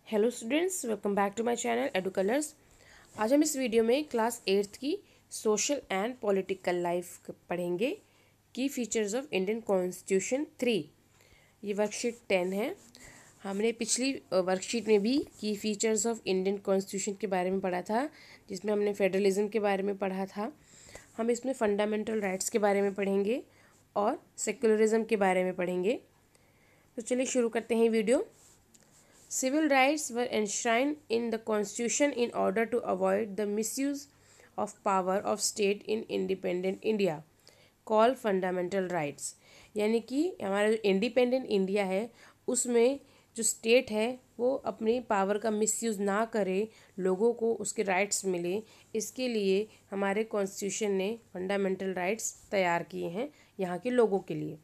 Hello students, welcome back to my channel Edu Colours. आज हम इस वीडियो में क्लास 8th की सोशल एंड पॉलिटिकल लाइफ पढ़ेंगे। की फीचर्स ऑफ इंडियन कॉन्स्टिट्यूशन 3। ये वर्कशीट 10 है। हमने पिछली वर्कशीट में भी की फीचर्स ऑफ इंडियन कॉन्स्टिट्यूशन के बारे में पढ़ा था, जिसमें हमने फेडरलिज्म के बारे में पढ़ा था। हम इसमें फंडामेंटल राइट्स के बारे में पढ़ेंगे और सेक्युलरिज्म के बारे में पढ़ेंगे। तो चलिए शुरू करते हैं video. Civil rights were enshrined in the Constitution in order to avoid the misuse of power of state in independent India, called fundamental rights। यानी कि हमारा जो इंडिपेंडेंट इंडिया है उसमें जो स्टेट है वो अपनी पावर का मिसयूज़ ना करे, लोगों को उसके राइट्स मिले, इसके लिए हमारे कॉन्स्टिट्यूशन ने फंडामेंटल राइट्स तैयार किए हैं यहाँ के लोगों के लिए।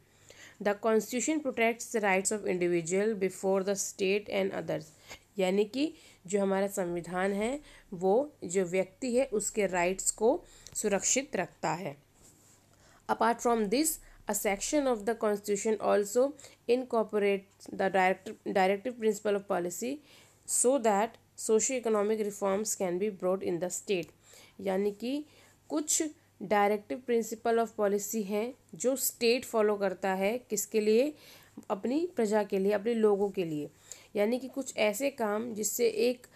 The constitution protects the rights of individual before the state and others. यानी कि जो हमारा संविधान है वो जो व्यक्ति है उसके राइट्स को सुरक्षित रखता है। Apart from this, a section of the constitution also incorporates the directive principle of policy so that socio economic reforms can be brought in the state. यानी कि कुछ डायरेक्टिव प्रिंसिपल ऑफ पॉलिसी हैं जो state follow करता है, किसके लिए? अपनी प्रजा के लिए, अपने लोगों के लिए। यानी कि कुछ ऐसे काम जिससे एक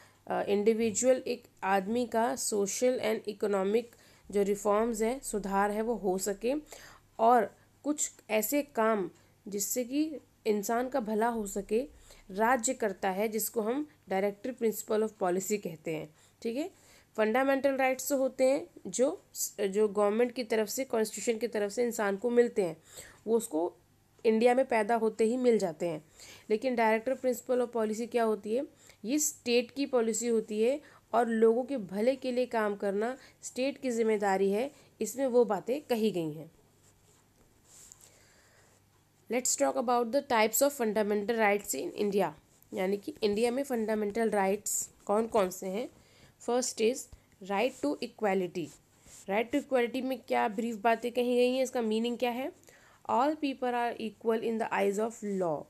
इंडिविजुअल, एक आदमी का सोशल एंड इकोनॉमिक जो रिफॉर्म्स है, सुधार है, वो हो सके, और कुछ ऐसे काम जिससे कि इंसान का भला हो सके, राज्य करता है, जिसको हम डायरेक्टिव प्रिंसिपल ऑफ पॉलिसी कहते हैं। ठीक है। फंडामेंटल राइट्स तो होते हैं जो गवर्नमेंट की तरफ से, कॉन्स्टिट्यूशन की तरफ से इंसान को मिलते हैं, वो उसको इंडिया में पैदा होते ही मिल जाते हैं। लेकिन डायरेक्टिव प्रिंसिपल ऑफ पॉलिसी क्या होती है? ये स्टेट की पॉलिसी होती है और लोगों के भले के लिए काम करना स्टेट की जिम्मेदारी है। इसमें वो बातें कही गई हैं। Let's talk about the types of fundamental rights in India. यानी कि इंडिया में फंडामेंटल राइट्स कौन कौन से हैं? First is right to equality. Right to equality में क्या ब्रीफ बातें कही गई हैं, इसका मीनिंग क्या है? All people are equal in the eyes of law.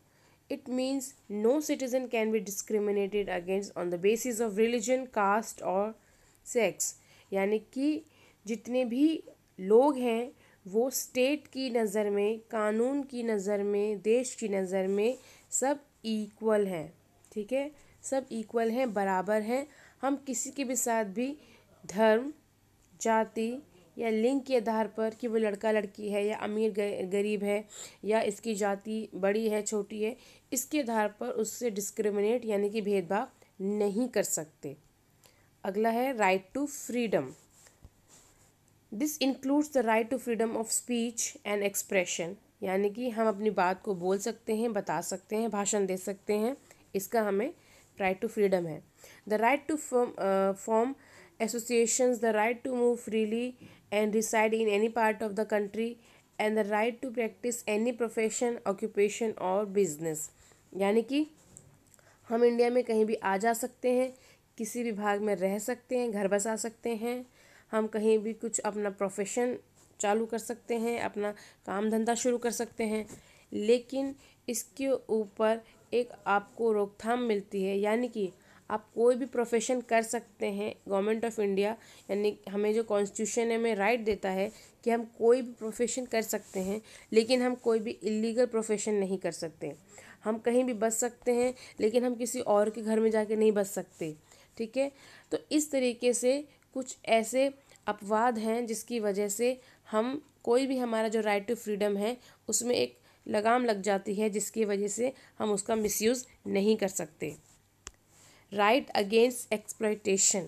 It means no citizen can be discriminated against on the basis of religion, caste और सेक्स। यानी कि जितने भी लोग हैं वो स्टेट की नज़र में, कानून की नज़र में, देश की नज़र में सब इक्वल हैं। ठीक है, सब इक्वल हैं, बराबर हैं। हम किसी के भी साथ भी धर्म, जाति या लिंग के आधार पर कि वो लड़का लड़की है या अमीर गरीब है या इसकी जाति बड़ी है छोटी है, इसके आधार पर उससे डिस्क्रिमिनेट यानी कि भेदभाव नहीं कर सकते। अगला है right to freedom. This includes the right to freedom of speech and expression. यानी कि हम अपनी बात को बोल सकते हैं, बता सकते हैं, भाषण दे सकते हैं, इसका हमें राइट टू फ्रीडम है। The right to form associations, the right to move freely and reside in any part of the country, and the right to practice any profession, occupation or business। यानी कि हम India में कहीं भी आ जा सकते हैं, किसी भी भाग में रह सकते हैं, घर बसा सकते हैं, हम कहीं भी कुछ अपना प्रोफेशन चालू कर सकते हैं, अपना काम धंधा शुरू कर सकते हैं, लेकिन इसके ऊपर एक आपको रोकथाम मिलती है। यानी कि आप कोई भी प्रोफेशन कर सकते हैं। गवर्नमेंट ऑफ इंडिया यानी हमें जो कॉन्स्टिट्यूशन हमें राइट देता है कि हम कोई भी प्रोफेशन कर सकते हैं, लेकिन हम कोई भी इलीगल प्रोफेशन नहीं कर सकते। हम कहीं भी बस सकते हैं, लेकिन हम किसी और के घर में जाके नहीं बस सकते। ठीक है। तो इस तरीके से कुछ ऐसे अपवाद हैं जिसकी वजह से हम कोई भी, हमारा जो राइट टू फ्रीडम है उसमें एक लगाम लग जाती है, जिसकी वजह से हम उसका मिसयूज़ नहीं कर सकते। Right against exploitation.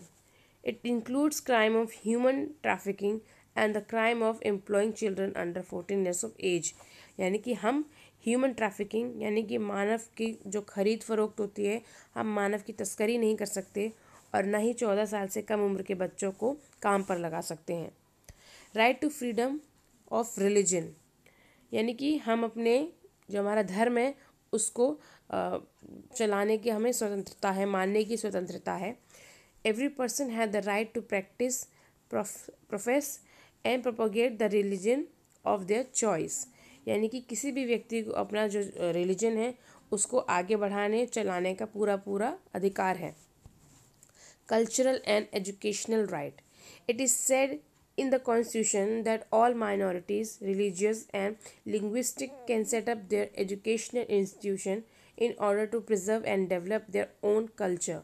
It includes crime of human trafficking and the crime of employing children under 14 years of age। यानी कि हम ह्यूमन ट्रैफिकिंग यानी कि मानव की जो खरीद फरोख्त होती है, हम मानव की तस्करी नहीं कर सकते और ना ही 14 साल से कम उम्र के बच्चों को काम पर लगा सकते हैं। Right to freedom of religion. यानी कि हम अपने जो हमारा धर्म है उसको चलाने की हमें स्वतंत्रता है, मानने की स्वतंत्रता है। Every person has the right to practise, profess and propagate the religion of their choice. यानी कि किसी भी व्यक्ति को अपना जो रिलीजन है उसको आगे बढ़ाने चलाने का पूरा पूरा अधिकार है। Cultural and educational right. It is said in the constitution that all minorities, religious and linguistic, can set up their educational institution in order to preserve and develop their own culture।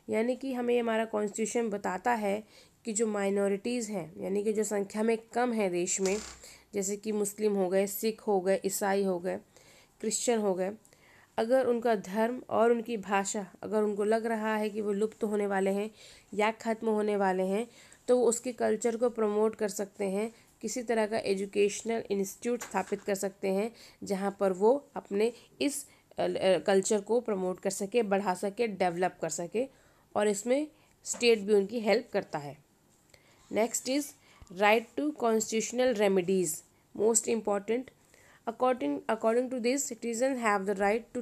यानी कि हमें हमारा constitution बताता है कि जो minorities हैं, यानी कि जो संख्या में कम है देश में, जैसे कि मुस्लिम हो गए, सिख हो गए, ईसाई हो गए, क्रिश्चियन हो गए, अगर उनका धर्म और उनकी भाषा अगर उनको लग रहा है कि वो लुप्त होने वाले हैं या ख़त्म होने वाले हैं, तो वो उसके कल्चर को प्रमोट कर सकते हैं। किसी तरह का एजुकेशनल इंस्टीट्यूट स्थापित कर सकते हैं जहाँ पर वो अपने इस कल्चर को प्रमोट कर सके, बढ़ा सके, डेवलप कर सके, और इसमें स्टेट भी उनकी हेल्प करता है। Next is right to constitutional remedies, most important. According to this, citizens have the right to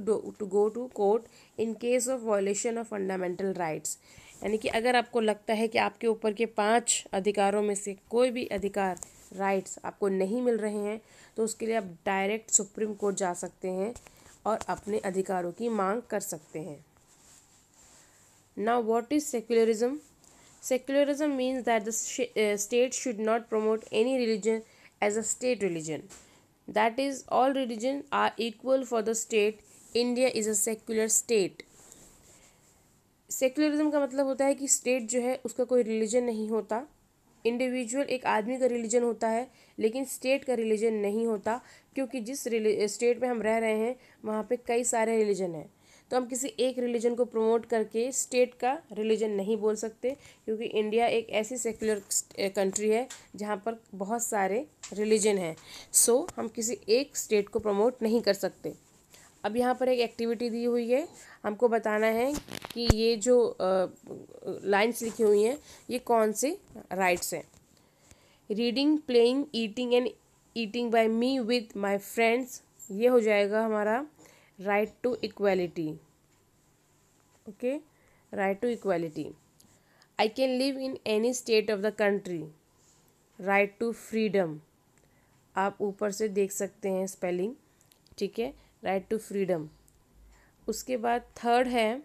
go to court in case of violation of fundamental rights। यानी कि अगर आपको लगता है कि आपके ऊपर के 5 अधिकारों में से कोई भी अधिकार, राइट्स आपको नहीं मिल रहे हैं, तो उसके लिए आप डायरेक्ट सुप्रीम कोर्ट जा सकते हैं और अपने अधिकारों की मांग कर सकते हैं। Now what is secularism? Secularism means that the state should not promote any religion as a state religion. That is, all religions are equal for the state. India is a secular state. Secularism का मतलब होता है कि state जो है उसका कोई religion नहीं होता। इंडिविजुअल एक आदमी का रिलीजन होता है, लेकिन स्टेट का रिलीजन नहीं होता, क्योंकि जिस स्टेट में हम रह रहे हैं वहाँ पे कई सारे रिलीजन हैं। तो हम किसी एक रिलीजन को प्रमोट करके स्टेट का रिलीजन नहीं बोल सकते, क्योंकि इंडिया एक ऐसी सेक्युलर कंट्री है जहाँ पर बहुत सारे रिलीजन हैं। सो हम किसी एक स्टेट को प्रमोट नहीं कर सकते। अब यहाँ पर एक एक्टिविटी दी हुई है, हमको बताना है कि ये जो लाइन्स लिखी हुई हैं ये कौन से राइट्स हैं। Reading, playing, eating and eating by me with my friends, ये हो जाएगा हमारा right to equality. Okay, right to equality. I can live in any state of the country, right to freedom. आप ऊपर से देख सकते हैं स्पेलिंग, ठीक है, राइट टू फ्रीडम। उसके बाद थर्ड है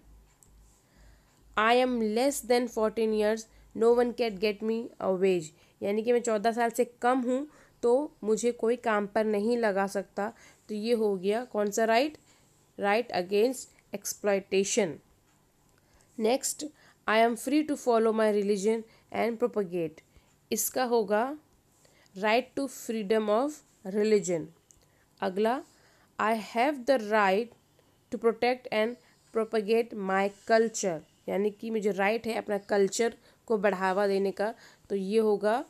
I am less than 14 years, no one can get me a wage. यानी कि मैं 14 साल से कम हूँ तो मुझे कोई काम पर नहीं लगा सकता। तो ये हो गया कौन सा right? Right against exploitation. Next, I am free to follow my religion and propagate. इसका होगा right to freedom of religion. अगला, I have the right to protect and propagate my culture. यानी कि मुझे राइट है अपना कल्चर को बढ़ावा देने का। तो ये होगा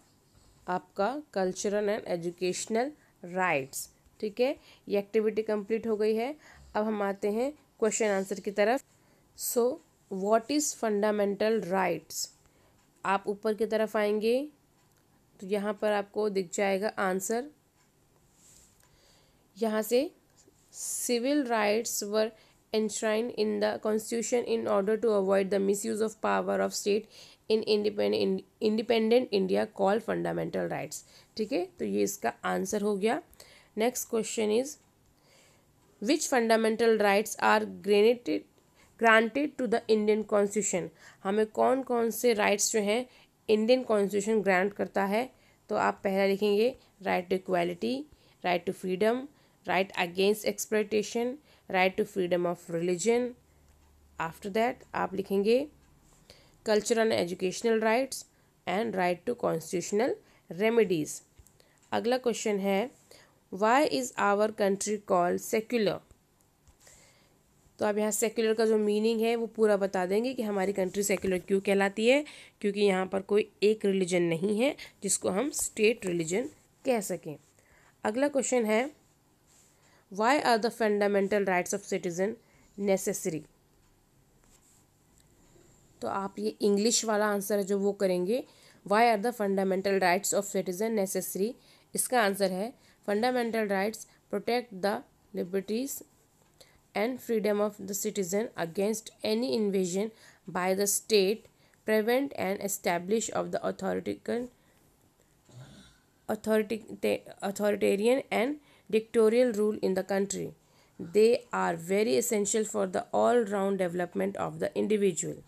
आपका कल्चरल एंड एजुकेशनल राइट्स। ठीक है, ये एक्टिविटी कंप्लीट हो गई है। अब हम आते हैं क्वेश्चन आंसर की तरफ। So what is fundamental rights? आप ऊपर की तरफ आएंगे तो यहाँ पर आपको दिख जाएगा आंसर। यहाँ से civil rights were enshrined in the constitution in order to avoid the misuse of power of state in independent India called fundamental rights। ठीक है, तो ये इसका आंसर हो गया। Next question is which fundamental rights are granted to the Indian constitution? हमें कौन कौन से राइट्स जो हैं इंडियन कॉन्स्टिट्यूशन ग्रांट करता है? तो आप पहला लिखेंगे right to equality, right to freedom, right against exploitation, right to freedom of religion। after that आप लिखेंगे cultural and educational rights and right to constitutional remedies। अगला क्वेश्चन है why is our country called secular? तो आप यहाँ secular का जो meaning है वो पूरा बता देंगे कि हमारी कंट्री सेक्युलर क्यों कहलाती है, क्योंकि यहाँ पर कोई एक रिलीजन नहीं है जिसको हम स्टेट रिलीजन कह सकें। अगला क्वेश्चन है Why are the fundamental rights of citizen necessary? तो आप ये इंग्लिश वाला आंसर है जो वो करेंगे। Why are the fundamental rights of citizen necessary? इसका आंसर है fundamental rights protect the liberties and freedom of the citizen against any invasion by the state, prevent and establish of the authoritarian and dictatorial rule in the country, They are very essential for the all round development of the individual.